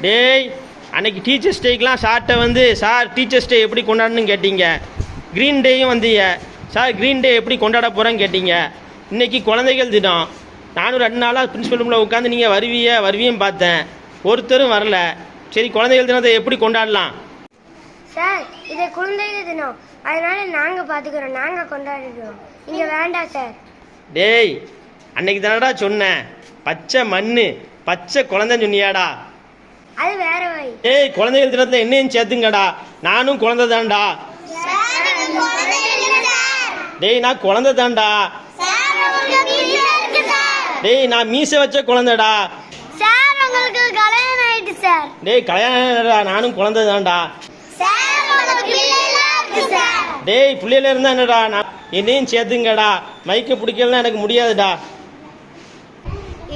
டேய், அன்னைக்கு டீச்சர்ஸ் டேக்கெலாம் சார்கிட்ட வந்து சார் டீச்சர்ஸ் டே எப்படி கொண்டாடணும்னு கேட்டீங்க. க்ரீன் டேயும் வந்தீங்க. சார் க்ரீன் டே எப்படி கொண்டாட போகிறேன்னு கேட்டீங்க. இன்றைக்கி குழந்தைகள் தினம். நானும் 2 நாளாக பிரின்சிபல் ரூமில் உட்காந்து நீங்கள் வருவியும் பார்த்தேன். ஒருத்தரும் வரல. சரி, குழந்தைகள் தினத்தை எப்படி கொண்டாடலாம்? சார், இது குழந்தைகள் தினம், அதனால நாங்கள் பார்த்துக்கிறோம், நாங்கள் கொண்டாடிடுவோம், நீங்கள் வேண்டாம் சார். டேய், அன்னைக்கு தானடா சொன்னேன் பச்சை மண்ணு பச்சை குழந்தைன்னு சொன்னியாடா. அது வேற வழி. ஏய், குழந்தைகள் தினத்தில் என்னையும் சேர்த்துங்கடா. நானும் குழந்தை தான்டா. டேய், நான் குழந்தை தான்டா. டேய், நான் மீசை வச்ச குழந்தைடா. சார், உங்களுக்கு கல்யாணம் ஆயிட்டு சார். டேய், கல்யாணம் நானும் குழந்தை தான்டா. டேய், பிள்ளையில இருந்தா என்னடா, நான் என்னையும் சேர்த்துங்கடா. மைக்க பிடிக்கலாம் எனக்கு முடியாதுடா.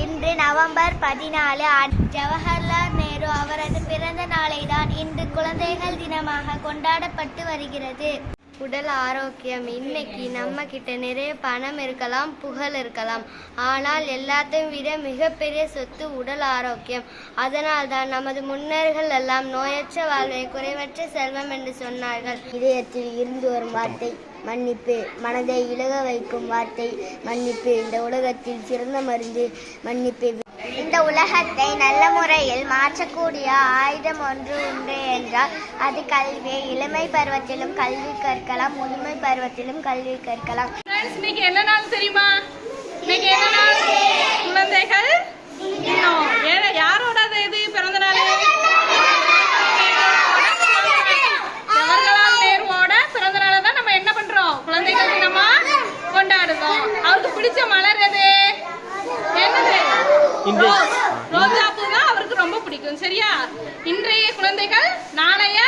இன்று நவம்பர் 14 ஜவஹர்லால் நேரு அவரது பிறந்த நாளை தான் இன்று குழந்தைகள் தினமாக கொண்டாடப்பட்டு வருகிறது. உடல் ஆரோக்கியம். இன்னைக்கு நம்ம கிட்ட நிறைய பணம் இருக்கலாம், புகழ் இருக்கலாம், ஆனால் எல்லாத்தையும் விட மிகப்பெரிய சொத்து உடல் ஆரோக்கியம். அதனால் தான் நமது முன்னோர்கள் எல்லாம் நோயற்ற வாழ்வை குறைவற்ற செல்வம் என்று சொன்னார்கள். இதயத்தில் இருந்து வரும் வார்த்தை மன்னிப்பு, மனதை இலக வைக்கும் வார்த்தை மன்னிப்பு. இந்த உலகத்தில் சிறந்த மருந்து மன்னிப்பு. இந்த உலகத்தை நல்ல முறையில் மாற்றக்கூடிய ஆயுதம் ஒன்று உண்டு என்றால் அது கல்வி. இளமை பருவத்திலும் கல்வி கற்கலாம், முதுமை பருவத்திலும் கல்வி கற்கலாம். இன்னைக்கு என்ன நாள் தெரியுமா? இன்னைக்கு என்ன நாள்? குழந்தைகள் தினம். யாரோட இது பிறந்த நாள்? ஜவஹர்லால் நேருவோட பிறந்த நாளை தான் நம்ம என்ன பண்றோம்? குழந்தைகள் தினமா கொண்டாடுறோம். அவருக்கு பிடிச்ச மலர் எது? என்னது? ரோஜா பூ தான் அவருக்கு ரொம்ப பிடிக்கும். சரியா? இன்றைய குழந்தைகள் நாளைய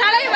தலைவர்.